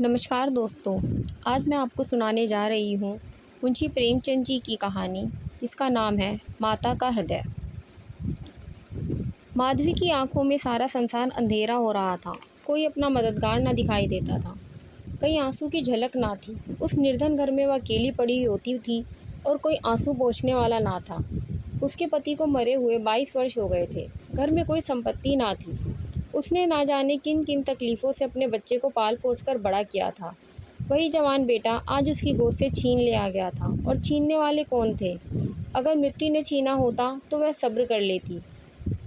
नमस्कार दोस्तों। आज मैं आपको सुनाने जा रही हूँ मुंशी प्रेमचंद जी की कहानी, जिसका नाम है माता का हृदय। माधवी की आंखों में सारा संसार अंधेरा हो रहा था। कोई अपना मददगार ना दिखाई देता था, कहीं आंसू की झलक ना थी। उस निर्धन घर में वह अकेली पड़ी रोती थी और कोई आंसू पोंछने वाला ना था। उसके पति को मरे हुए 22 वर्ष हो गए थे। घर में कोई संपत्ति ना थी। उसने ना जाने किन किन तकलीफ़ों से अपने बच्चे को पाल पोस कर बड़ा किया था। वही जवान बेटा आज उसकी गोद से छीन लिया गया था। और छीनने वाले कौन थे? अगर मृत्यु ने छीना होता तो वह सब्र कर लेती।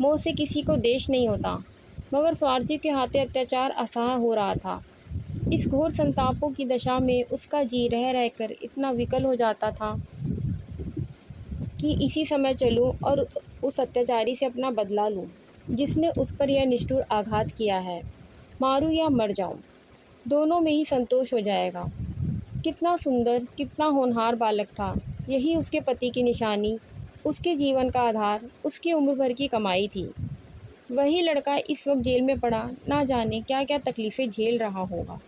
मोह से किसी को देश नहीं होता, मगर स्वार्थियों के हाथे अत्याचार असह्य हो रहा था। इस घोर संतापों की दशा में उसका जी रह रहकर इतना विकल हो जाता था कि इसी समय चलूं और उस अत्याचारी से अपना बदला लूं, जिसने उस पर यह निष्ठुर आघात किया है। मारूं या मर जाऊं, दोनों में ही संतोष हो जाएगा। कितना सुंदर, कितना होनहार बालक था। यही उसके पति की निशानी, उसके जीवन का आधार, उसकी उम्र भर की कमाई थी। वही लड़का इस वक्त जेल में पड़ा, ना जाने क्या क्या तकलीफ़ें झेल रहा होगा।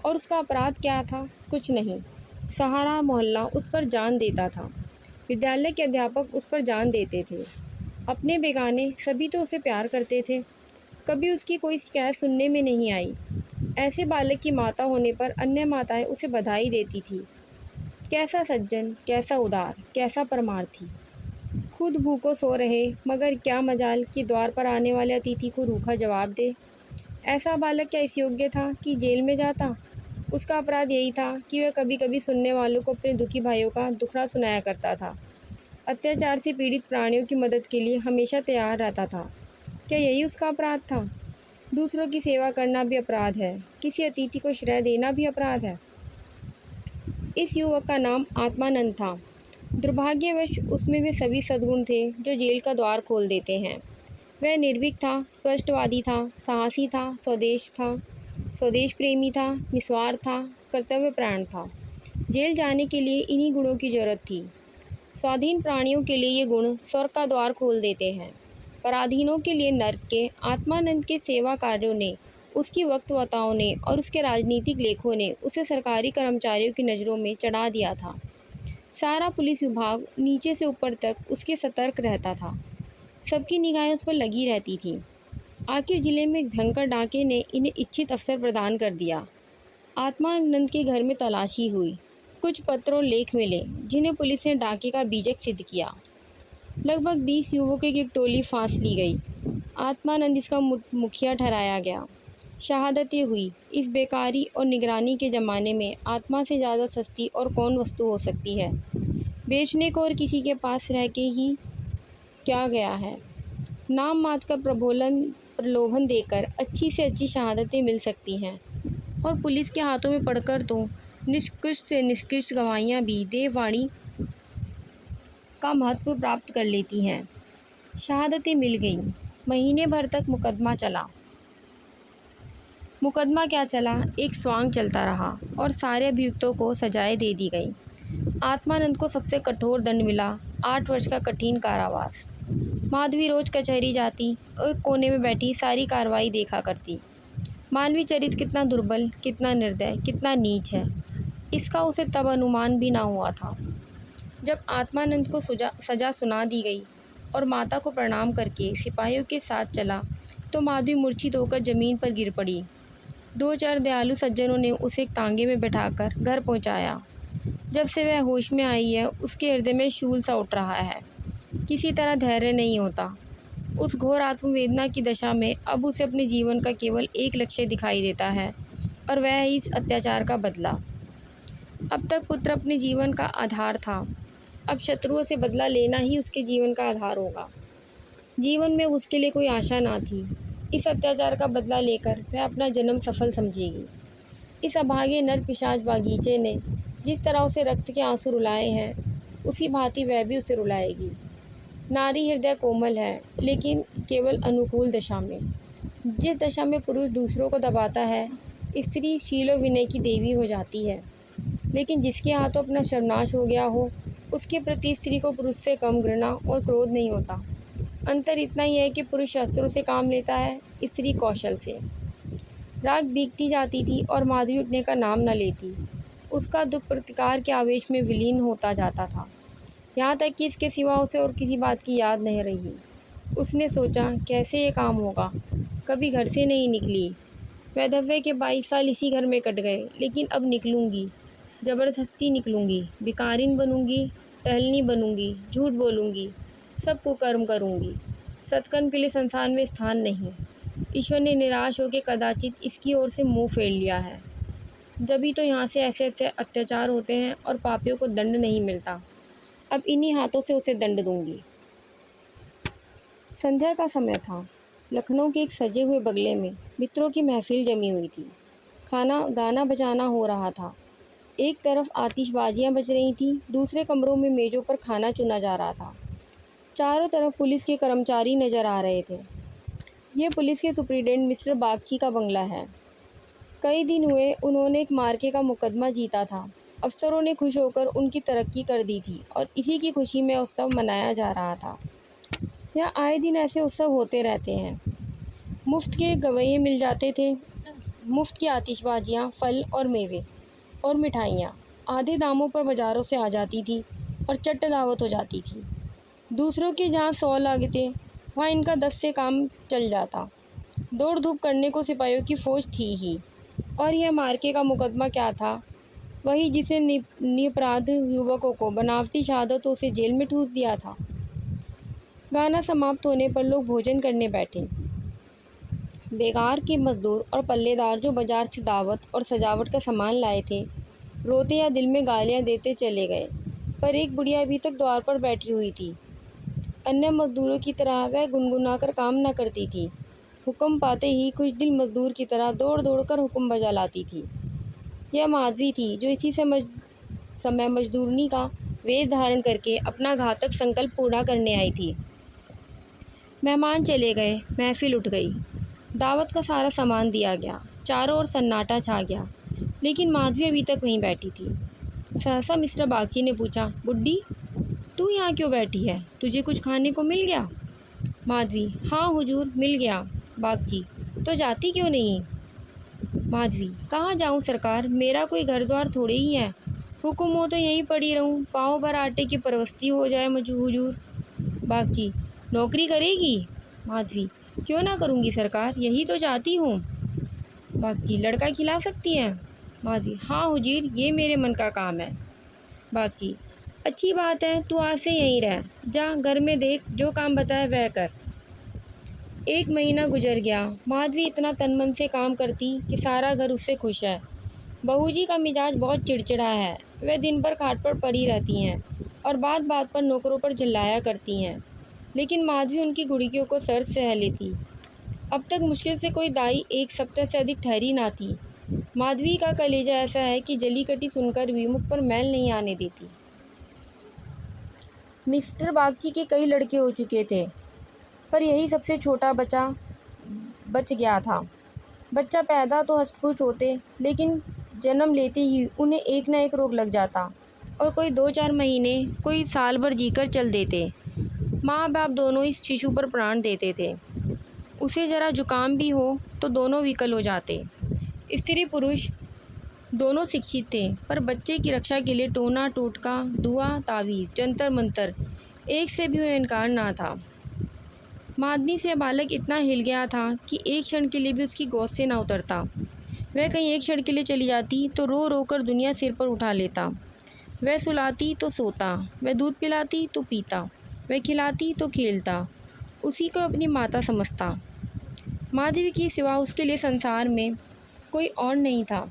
और उसका अपराध क्या था? कुछ नहीं। सहारा मोहल्ला उस पर जान देता था। विद्यालय के अध्यापक उस पर जान देते थे। अपने बेगाने सभी तो उसे प्यार करते थे। कभी उसकी कोई शिकायत सुनने में नहीं आई। ऐसे बालक की माता होने पर अन्य माताएं उसे बधाई देती थी। कैसा सज्जन, कैसा उदार, कैसा परमार्थी। खुद भूखों सो रहे, मगर क्या मजाल कि द्वार पर आने वाले अतिथि को रूखा जवाब दे। ऐसा बालक क्या इस योग्य था कि जेल में जाता? उसका अपराध यही था कि वह कभी कभी सुनने वालों को अपने दुखी भाइयों का दुखड़ा सुनाया करता था। अत्याचार से पीड़ित प्राणियों की मदद के लिए हमेशा तैयार रहता था। क्या यही उसका अपराध था? दूसरों की सेवा करना भी अपराध है, किसी अतिथि को श्रेय देना भी अपराध है। इस युवक का नाम आत्मानंद था। दुर्भाग्यवश उसमें वे सभी सद्गुण थे जो जेल का द्वार खोल देते हैं। वह निर्भीक था, स्पष्टवादी था, साहसी था, स्वदेश प्रेमी था, निस्वार्थ था, कर्तव्यपरायण था। जेल जाने के लिए इन्हीं गुणों की जरूरत थी। स्वाधीन प्राणियों के लिए ये गुण स्वर्ग का द्वार खोल देते हैं, पराधीनों के लिए नर्क के। आत्मानंद के सेवा कार्यों ने, उसकी वक्तवताओं ने और उसके राजनीतिक लेखों ने उसे सरकारी कर्मचारियों की नज़रों में चढ़ा दिया था। सारा पुलिस विभाग नीचे से ऊपर तक उसके सतर्क रहता था। सबकी निगाहें उस पर लगी रहती थीं। आखिर जिले में एक भयंकर डाके ने इन्हें इच्छित अवसर प्रदान कर दिया। आत्मानंद के घर में तलाशी हुई। कुछ पत्र और लेख मिले, जिन्हें पुलिस ने डाके का बीजक सिद्ध किया। लगभग 20 युवकों की एक टोली फांस ली गई। आत्मानंद इसका मुखिया ठहराया गया। शहादतें हुई। इस बेकारी और निगरानी के ज़माने में आत्मा से ज़्यादा सस्ती और कौन वस्तु हो सकती है? बेचने को और किसी के पास रह के ही क्या गया है? नाम मात्र का प्रलोभन देकर अच्छी से अच्छी शहादतें मिल सकती हैं, और पुलिस के हाथों में पड़कर तो निष्कृष्ट से निष्कृष्ट गवाहियाँ भी देववाणी का महत्व प्राप्त कर लेती हैं। शहादतें मिल गईं। महीने भर तक मुकदमा चला। मुकदमा क्या चला, एक स्वांग चलता रहा और सारे अभियुक्तों को सजाएं दे दी गई। आत्मानंद को सबसे कठोर दंड मिला, 8 वर्ष का कठिन कारावास। माधवी रोज कचहरी जाती और एक कोने में बैठी सारी कार्रवाई देखा करती। मानवीय चरित्र कितना दुर्बल, कितना निर्दय, कितना नीच है, इसका उसे तब अनुमान भी ना हुआ था। जब आत्मानंद को सजा सुना दी गई और माता को प्रणाम करके सिपाहियों के साथ चला, तो माधवी मूर्छित होकर जमीन पर गिर पड़ी। 2-4 दयालु सज्जनों ने उसे एक तांगे में बैठाकर घर पहुंचाया। जब से वह होश में आई है, उसके हृदय में शूल सा उठ रहा है। किसी तरह धैर्य नहीं होता। उस घोर आत्मवेदना की दशा में अब उसे अपने जीवन का केवल एक लक्ष्य दिखाई देता है, और वह है इस अत्याचार का बदला। अब तक पुत्र अपने जीवन का आधार था, अब शत्रुओं से बदला लेना ही उसके जीवन का आधार होगा। जीवन में उसके लिए कोई आशा ना थी। इस अत्याचार का बदला लेकर वह अपना जन्म सफल समझेगी। इस अभागे नर पिशाच बागीचे ने जिस तरह उसे रक्त के आंसू रुलाए हैं, उसी भांति वह भी उसे रुलाएगी। नारी हृदय कोमल है, लेकिन केवल अनुकूल दशा में। जिस दशा में पुरुष दूसरों को दबाता है, स्त्री शीलो विनय की देवी हो जाती है। लेकिन जिसके हाथों अपना सर्वनाश हो गया हो, उसके प्रति स्त्री को पुरुष से कम घृणा और क्रोध नहीं होता। अंतर इतना ही है कि पुरुष शस्त्रों से काम लेता है, स्त्री कौशल से। राख भीगती जाती थी और माधवी उठने का नाम न लेती। उसका दुख प्रतिकार के आवेश में विलीन होता जाता था, यहाँ तक कि इसके सिवा उसे और किसी बात की याद नहीं रही। उसने सोचा, कैसे ये काम होगा। कभी घर से नहीं निकली। वैधव्य के 22 साल इसी घर में कट गए, लेकिन अब निकलूँगी, ज़बरदस्ती निकलूँगी। भिखारिन बनूँगी, टहलनी बनूँगी, झूठ बोलूँगी, सब कुकर्म करूँगी। सत्कर्म के लिए संसार में स्थान नहीं। ईश्वर ने निराश होकर कदाचित इसकी ओर से मुँह फेर लिया है। जभी तो यहाँ से ऐसे अत्याचार होते हैं और पापियों को दंड नहीं मिलता। अब इन्हीं हाथों से उसे दंड दूँगी। संध्या का समय था। लखनऊ के एक सजे हुए बगले में मित्रों की महफिल जमी हुई थी। गाना बजाना हो रहा था। एक तरफ आतिशबाजियां बज रही थीं, दूसरे कमरों में मेज़ों पर खाना चुना जा रहा था। चारों तरफ पुलिस के कर्मचारी नज़र आ रहे थे। ये पुलिस के सुप्रीडेंट मिस्टर बागची का बंगला है। कई दिन हुए उन्होंने एक मार्के का मुकदमा जीता था। अफसरों ने खुश होकर उनकी तरक्की कर दी थी और इसी की खुशी में उत्सव मनाया जा रहा था। यहाँ आए दिन ऐसे उत्सव होते रहते हैं। मुफ्त के गवैये मिल जाते थे, मुफ्त की आतिशबाजियाँ, फल और मेवे और मिठाइयाँ आधे दामों पर बाज़ारों से आ जाती थी और चट्ट दावत हो जाती थी। दूसरों के जहाँ 100 लागते, वहाँ इनका 10 से काम चल जाता। दौड़ धूप करने को सिपाहियों की फ़ौज थी ही। और यह मार्के का मुकदमा क्या था? वही जिसे निरपराध युवकों को बनावटी शहादतों से जेल में ठूस दिया था। गाना समाप्त होने पर लोग भोजन करने बैठे। बेकार के मजदूर और पल्लेदार जो बाजार से दावत और सजावट का सामान लाए थे, रोते या दिल में गालियां देते चले गए। पर एक बुढ़िया अभी तक द्वार पर बैठी हुई थी। अन्य मजदूरों की तरह वह गुनगुनाकर काम न करती थी। हुक्म पाते ही कुछ दिल मजदूर की तरह दौड़ दौड़ कर हुक्म बजा लाती थी। यह माधवी थी जो इसी समय मजदूरनी का वेश धारण करके अपना घातक संकल्प पूरा करने आई थी। मेहमान चले गए, महफिल उठ गई। दावत का सारा सामान दिया गया। चारों ओर सन्नाटा छा गया, लेकिन माधवी अभी तक वहीं बैठी थी। सहसा मिस्टर बागची ने पूछा, बुड्ढी, तू यहाँ क्यों बैठी है? तुझे कुछ खाने को मिल गया? माधवी, हाँ हुजूर, मिल गया। बागची, तो जाती क्यों नहीं? माधवी, कहाँ जाऊँ सरकार, मेरा कोई घर द्वार थोड़े ही है। हुक्म हो तो यहीं पड़ी रहूँ, पाँव भर आटे की परवस्ती हो जाए मुझे हुजूर। बागची, नौकरी करेगी? माधवी, क्यों ना करूँगी सरकार, यही तो चाहती हूँ। बागची, लड़का खिला सकती हैं? माधवी, हाँ हुजूर, ये मेरे मन का काम है। बागची, अच्छी बात है, तू आज से यहीं रह, जा घर में देख, जो काम बताए वह कर। 1 महीना गुजर गया। माधवी इतना तन मन से काम करती कि सारा घर उससे खुश है। बहू जी का मिजाज बहुत चिड़चिड़ा है। वह दिन भर खाट पर पड़ी रहती हैं और बात बात पर नौकरों पर झल्लाया करती हैं, लेकिन माधवी उनकी गुड़ियों को सर सह लेती। अब तक मुश्किल से कोई दाई 1 सप्ताह से अधिक ठहरी ना थी। माधवी का कलेजा ऐसा है कि जली कटी सुनकर भी मुख पर मैल नहीं आने देती। मिस्टर बागची के कई लड़के हो चुके थे, पर यही सबसे छोटा बच गया था। बच्चा पैदा तो हष्ट-पुष्ट होते, लेकिन जन्म लेते ही उन्हें एक न एक रोग लग जाता और कोई 2-4 महीने, कोई साल भर जीकर चल देते। माँ बाप दोनों इस शिशु पर प्राण देते थे। उसे जरा जुकाम भी हो तो दोनों विकल हो जाते। स्त्री पुरुष दोनों शिक्षित थे, पर बच्चे की रक्षा के लिए टोना टोटका, दुआ तावीज़, जंतर मंतर, एक से भी इनकार ना था। माधवी से बालक इतना हिल गया था कि एक क्षण के लिए भी उसकी गोद से ना उतरता। वह कहीं एक क्षण के लिए चली जाती तो रो रो कर दुनिया सिर पर उठा लेता। वह सुलाती तो सोता, वह दूध पिलाती तो पीता, वह खिलाती तो खेलता, उसी को अपनी माता समझता। माधवी के सिवा उसके लिए संसार में कोई और नहीं था।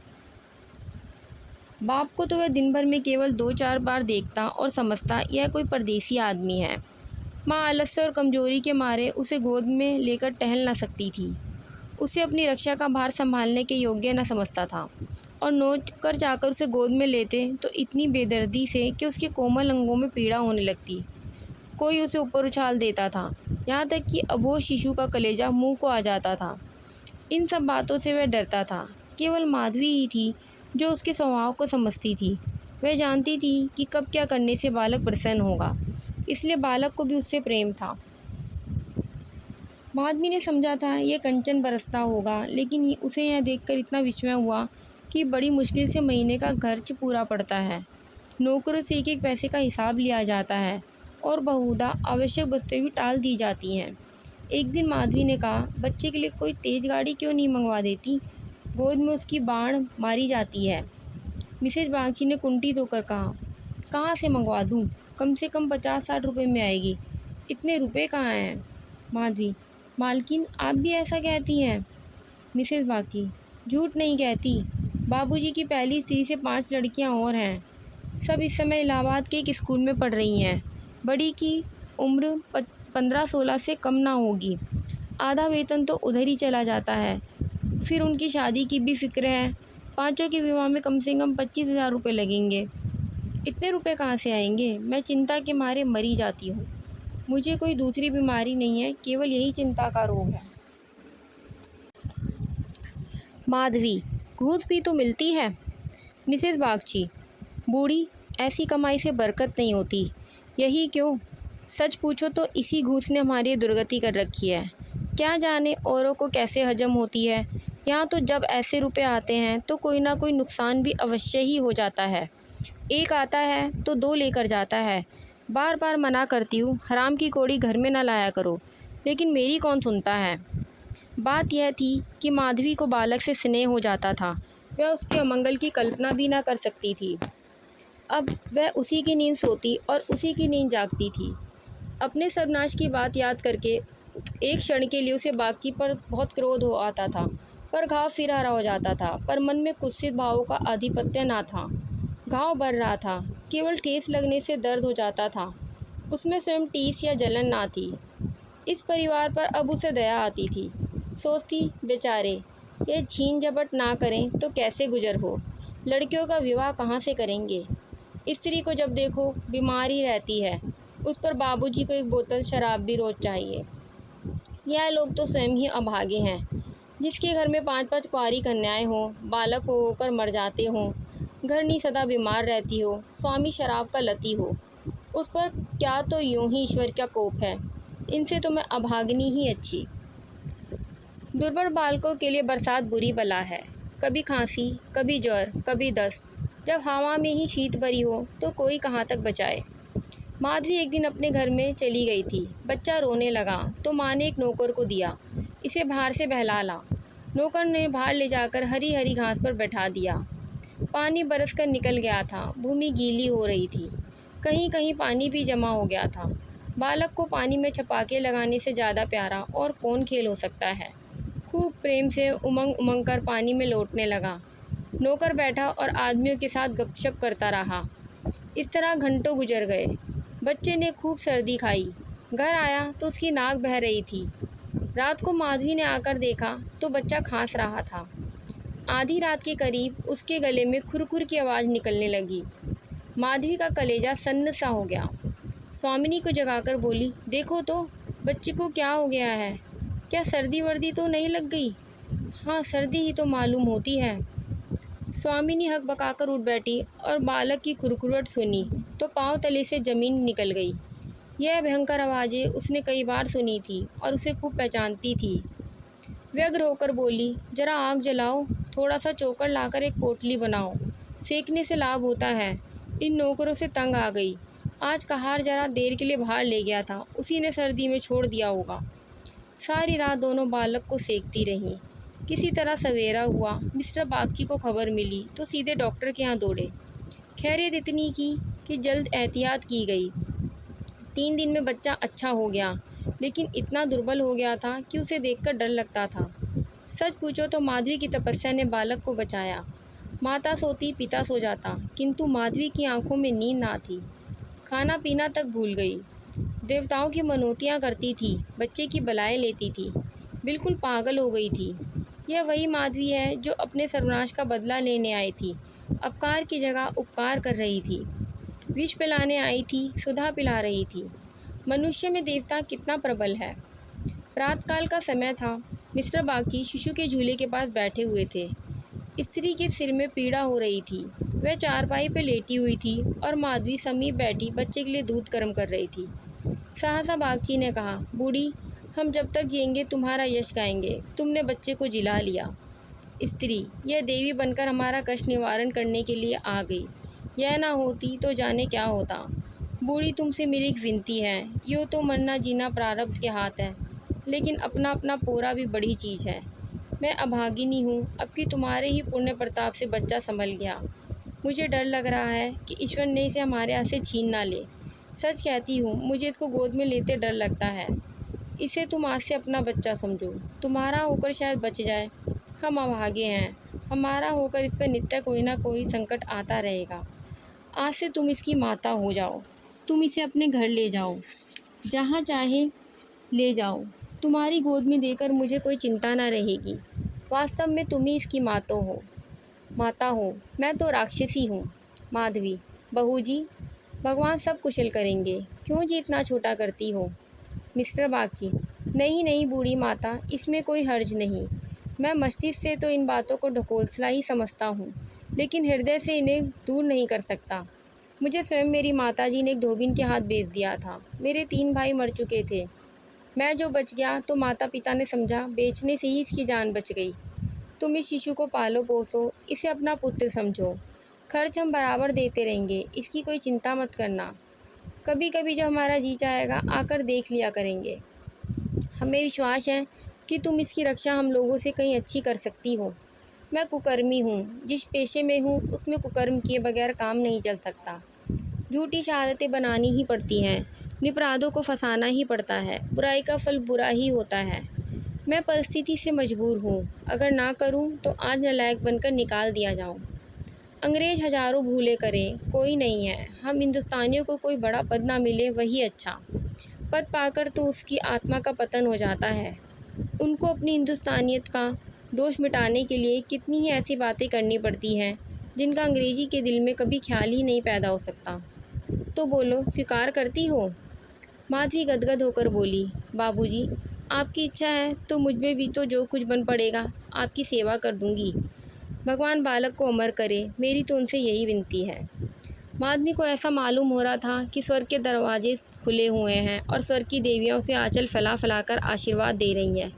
बाप को तो वह दिन भर में केवल 2-4 बार देखता और समझता यह कोई परदेसी आदमी है। माँ आलस्य और कमजोरी के मारे उसे गोद में लेकर टहल न सकती थी। उसे अपनी रक्षा का भार संभालने के योग्य न समझता था और नोच कर चाकर उसे गोद में लेते तो इतनी बेदर्दी से कि उसके कोमल अंगों में पीड़ा होने लगती। कोई उसे ऊपर उछाल देता था, यहाँ तक कि अबोध शिशु का कलेजा मुंह को आ जाता था। इन सब बातों से वह डरता था। केवल माधवी ही थी जो उसके स्वभाव को समझती थी। वह जानती थी कि कब क्या करने से बालक प्रसन्न होगा, इसलिए बालक को भी उससे प्रेम था। माधवी ने समझा था ये कंचन बरसता होगा, लेकिन उसे यह देखकर इतना विस्मय हुआ कि बड़ी मुश्किल से महीने का खर्च पूरा पड़ता है। नौकरों से एक एक पैसे का हिसाब लिया जाता है और बहुधा आवश्यक वस्तुएं भी टाल दी जाती हैं। एक दिन माधवी ने कहा, बच्चे के लिए कोई तेज गाड़ी क्यों नहीं मंगवा देती? गोद में उसकी बाढ़ मारी जाती है। मिसेज बागची ने कुंठी धोकर कहा, कहाँ से मंगवा दूँ? कम से कम 50-60 रुपये में आएगी। इतने रुपए कहाँ हैं? माधवी, मालकिन आप भी ऐसा कहती हैं? मिसेज बागची, झूठ नहीं कहती। बाबूजी की पहली स्त्री से 5 लड़कियां और हैं। सब इस समय इलाहाबाद के एक स्कूल में पढ़ रही हैं। बड़ी की उम्र 15-16 से कम ना होगी। आधा वेतन तो उधर ही चला जाता है। फिर उनकी शादी की भी फिक्र है। पाँचों के विवाह में कम से कम 25,000 रुपये लगेंगे। इतने रुपए कहाँ से आएंगे? मैं चिंता के मारे मरी जाती हूँ। मुझे कोई दूसरी बीमारी नहीं है, केवल यही चिंता का रोग है। माधवी, घूस भी तो मिलती है। मिसेस बागची, बूढ़ी, ऐसी कमाई से बरकत नहीं होती। यही क्यों? सच पूछो तो इसी घूस ने हमारी दुर्गति कर रखी है। क्या जाने औरों को कैसे हजम होती है। यहाँ तो जब ऐसे रुपए आते हैं तो कोई ना कोई नुकसान भी अवश्य ही हो जाता है। एक आता है तो 2 लेकर जाता है। बार बार मना करती हूँ, हराम की कौड़ी घर में ना लाया करो, लेकिन मेरी कौन सुनता है। बात यह थी कि माधवी को बालक से स्नेह हो जाता था। वह उसके अमंगल की कल्पना भी ना कर सकती थी। अब वह उसी की नींद सोती और उसी की नींद जागती थी। अपने सर्वनाश की बात याद करके एक क्षण के लिए उसे बागची पर बहुत क्रोध हो आता था, पर घाव फिर हरा हो जाता था। पर मन में कुत्सित भावों का आधिपत्य ना था। घाव बढ़ रहा था, केवल ठेस लगने से दर्द हो जाता था। उसमें स्वयं टीस या जलन ना थी। इस परिवार पर अब उसे दया आती थी। सोचती, बेचारे, ये छीन झपट ना करें तो कैसे गुजर हो। लड़कियों का विवाह कहाँ से करेंगे? स्त्री को जब देखो बीमार ही रहती है। उस पर बाबूजी को एक बोतल शराब भी रोज चाहिए। यह लोग तो स्वयं ही अभागे हैं। जिसके घर में 5-5 कुंवारी कन्याएं हों, बालक होकर मर जाते हों, घरनी सदा बीमार रहती हो, स्वामी शराब का लती हो, उस पर क्या तो यूं ही ईश्वर का कोप है। इनसे तो मैं अभागनी ही अच्छी। दुर्बल बालकों के लिए बरसात बुरी बला है। कभी खांसी, कभी ज्वर, कभी दस्त। जब हवा में ही शीत भरी हो तो कोई कहाँ तक बचाए। माधवी एक दिन अपने घर में चली गई थी। बच्चा रोने लगा तो माँ ने एक नौकर को दिया, इसे बाहर से बहला ला। नौकर ने बाहर ले जाकर हरी हरी घास पर बैठा दिया। पानी बरस कर निकल गया था। भूमि गीली हो रही थी। कहीं कहीं पानी भी जमा हो गया था। बालक को पानी में छपाके लगाने से ज़्यादा प्यारा और कौन खेल हो सकता है। खूब प्रेम से उमंग उमंग कर पानी में लौटने लगा। नौकर बैठा और आदमियों के साथ गपशप करता रहा। इस तरह घंटों गुजर गए। बच्चे ने खूब सर्दी खाई। घर आया तो उसकी नाक बह रही थी। रात को माधवी ने आकर देखा तो बच्चा खांस रहा था। आधी रात के करीब उसके गले में खुरखुर की आवाज़ निकलने लगी। माधवी का कलेजा सन्न सा हो गया। स्वामिनी को जगाकर बोली, देखो तो बच्चे को क्या हो गया है। क्या सर्दी वर्दी तो नहीं लग गई? हाँ, सर्दी ही तो मालूम होती है। स्वामिनी हक बकाकर उठ बैठी और बालक की कुरकुराहट सुनी तो पाँव तले से ज़मीन निकल गई। यह भयंकर आवाज़ें उसने कई बार सुनी थी और उसे खूब पहचानती थी। व्यग्र होकर बोली, जरा आग जलाओ, थोड़ा सा चोकर लाकर एक पोटली बनाओ, सेकने से लाभ होता है। इन नौकरों से तंग आ गई। आज कहार जरा देर के लिए बाहर ले गया था, उसी ने सर्दी में छोड़ दिया होगा। सारी रात दोनों बालक को सेकती रहीं। किसी तरह सवेरा हुआ। मिस्टर बागची को खबर मिली तो सीधे डॉक्टर के यहाँ दौड़े। खैरियत इतनी की कि जल्द एहतियात की गई। 3 दिन में बच्चा अच्छा हो गया, लेकिन इतना दुर्बल हो गया था कि उसे देखकर डर लगता था। सच पूछो तो माधवी की तपस्या ने बालक को बचाया। माता सोती, पिता सो जाता, किंतु माधवी की आंखों में नींद ना थी। खाना पीना तक भूल गई। देवताओं की मनौतियाँ करती थी, बच्चे की बलाएँ लेती थी। बिल्कुल पागल हो गई थी। यह वही माधवी है जो अपने सर्वनाश का बदला लेने आई थी। अपकार की जगह उपकार कर रही थी। विष पिलाने आई थी, सुधा पिला रही थी। मनुष्य में देवता कितना प्रबल है। प्रातःकाल का समय था। मिस्टर बागची शिशु के झूले के पास बैठे हुए थे। स्त्री के सिर में पीड़ा हो रही थी। वह चारपाई पर लेटी हुई थी और माधवी समीप बैठी बच्चे के लिए दूध गर्म कर रही थी। सहसा बागची ने कहा, बूढ़ी, हम जब तक जिएंगे तुम्हारा यश गाएंगे, तुमने बच्चे को जिला लिया। स्त्री, यह देवी बनकर हमारा कष्ट निवारण करने के लिए आ गई। यह ना होती तो जाने क्या होता। बूढ़ी, तुमसे मेरी एक विनती है। यूँ तो मरना जीना प्रारब्ध के हाथ है, लेकिन अपना अपना पोरा भी बड़ी चीज़ है। मैं अभागिनी हूँ, अब कि तुम्हारे ही पुण्य प्रताप से बच्चा संभल गया। मुझे डर लग रहा है कि ईश्वर ने इसे हमारे हाथ से छीन ना ले। सच कहती हूँ, मुझे इसको गोद में लेते डर लगता है। इसे तुम आज से अपना बच्चा समझो, तुम्हारा होकर शायद बच जाए। हम अभागे हैं, हमारा होकर इस पर नित्य कोई ना कोई संकट आता रहेगा। आज से तुम इसकी माता हो जाओ। तुम इसे अपने घर ले जाओ, जहाँ चाहे ले जाओ। तुम्हारी गोद में देकर मुझे कोई चिंता ना रहेगी। वास्तव में तुम ही इसकी माता हो। मैं तो राक्षसी हूँ। माधवी, बहू जी, भगवान सब कुशल करेंगे। क्यों जी इतना छोटा करती हो? मिस्टर बागची, नहीं नहीं बूढ़ी माता, इसमें कोई हर्ज नहीं। मैं मस्तिष्क से तो इन बातों को ढकोसला ही समझता हूँ, लेकिन हृदय से इन्हें दूर नहीं कर सकता। मुझे स्वयं मेरी माताजी ने एक धोबिन के हाथ बेच दिया था। मेरे 3 भाई मर चुके थे। मैं जो बच गया तो माता पिता ने समझा बेचने से ही इसकी जान बच गई। तुम इस शिशु को पालो पोसो, इसे अपना पुत्र समझो। खर्च हम बराबर देते रहेंगे, इसकी कोई चिंता मत करना। कभी कभी जब हमारा जी चाहेगा आकर देख लिया करेंगे। हमें विश्वास है कि तुम इसकी रक्षा हम लोगों से कहीं अच्छी कर सकती हो। मैं कुकर्मी हूँ, जिस पेशे में हूँ उसमें कुकर्म किए बगैर काम नहीं चल सकता। झूठी शहादतें बनानी ही पड़ती हैं, निपराधों को फंसाना ही पड़ता है। बुराई का फल बुरा ही होता है। मैं परिस्थिति से मजबूर हूँ, अगर ना करूँ तो आज नालायक बनकर निकाल दिया जाऊँ। अंग्रेज़ हजारों भूले करें, कोई नहीं है। हम हिंदुस्तानियों को कोई बड़ा पद ना मिले वही अच्छा। पद पाकर तो उसकी आत्मा का पतन हो जाता है। उनको अपनी हिंदुस्तानियत का दोष मिटाने के लिए कितनी ही ऐसी बातें करनी पड़ती हैं जिनका अंग्रेज़ी के दिल में कभी ख्याल ही नहीं पैदा हो सकता। तो बोलो, स्वीकार करती हो? माधवी गदगद होकर बोली, बाबूजी, आपकी इच्छा है तो मुझ में भी तो जो कुछ बन पड़ेगा आपकी सेवा कर दूंगी। भगवान बालक को अमर करे, मेरी तो उनसे यही विनती है। माधवी को ऐसा मालूम हो रहा था कि स्वर्ग के दरवाजे खुले हुए हैं और स्वर्ग की देवियाँ उसे आंचल फैलाकर आशीर्वाद दे रही हैं,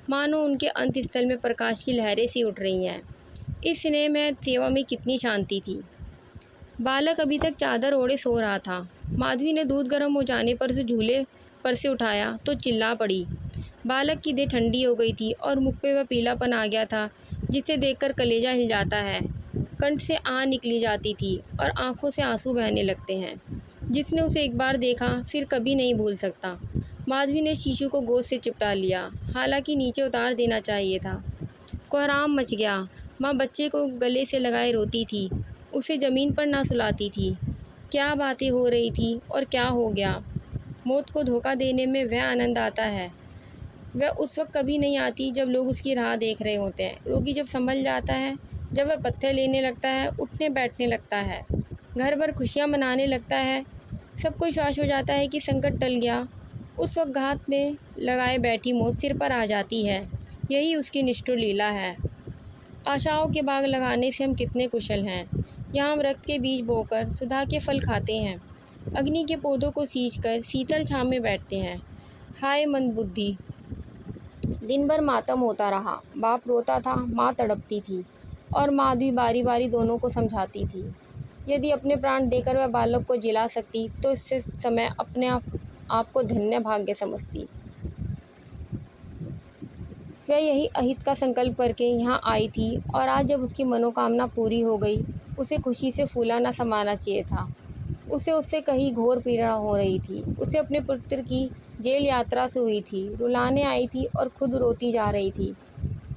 मानो उनके अंतस्थल में प्रकाश की लहरें सी उठ रही हैं। इस स्नेह में सेवा में कितनी शांति थी। बालक अभी तक चादर ओढ़े सो रहा था। माधवी ने दूध गर्म हो जाने पर उसे झूले पर से उठाया तो चिल्ला पड़ी। बालक की देह ठंडी हो गई थी और मुख पे वह पीलापन आ गया था जिसे देखकर कलेजा हिल जाता है। कंठ से आह निकली जाती थी और आंखों से आंसू बहने लगते हैं। जिसने उसे एक बार देखा फिर कभी नहीं भूल सकता। माधवी ने शिशु को गोद से चिपटा लिया, हालांकि नीचे उतार देना चाहिए था। कोहराम मच गया। माँ बच्चे को गले से लगाए रोती थी, उसे ज़मीन पर ना सुलाती थी। क्या बातें हो रही थी और क्या हो गया। मौत को धोखा देने में वह आनंद आता है, वह उस वक्त कभी नहीं आती जब लोग उसकी राह देख रहे होते हैं। रोगी जब संभल जाता है, जब वह पत्थर लेने लगता है, उठने बैठने लगता है, घर भर खुशियाँ मनाने लगता है, सबको विश्वास हो जाता है कि संकट टल गया, उस वक्त घात में लगाए बैठी मौत सिर पर आ जाती है। यही उसकी निष्ठुर लीला है। आशाओं के बाग लगाने से हम कितने कुशल हैं। यहाँ हम रक्त के बीज बोकर सुधा के फल खाते हैं, अग्नि के पौधों को सींचकर शीतल छाँव में बैठते हैं। हाय मंदबुद्धि। दिन भर मातम होता रहा। बाप रोता था, माँ तड़पती थी और माधवी बारी बारी दोनों को समझाती थी। यदि अपने प्राण देकर वह बालक को जिला सकती तो इससे समय अपने आप को धन्य भाग्य समझती। वह यही अहित का संकल्प करके यहाँ आई थी और आज जब उसकी मनोकामना पूरी हो गई, उसे खुशी से फूलाना समाना चाहिए था। उसे उससे कहीं घोर पीड़ा हो रही थी। उसे अपने पुत्र की जेल यात्रा से हुई थी, रुलाने आई थी और खुद रोती जा रही थी।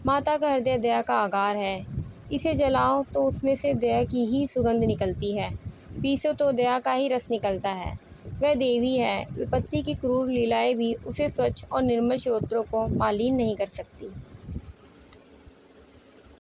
माता का हृदय दया का आगार है। इसे जलाओ तो उसमें से दया की ही सुगंध निकलती है, पीसो तो दया का ही रस निकलता है। वह देवी है। विपत्ति की क्रूर लीलाएं भी उसे स्वच्छ और निर्मल स्रोतों को मालिन नहीं कर सकती।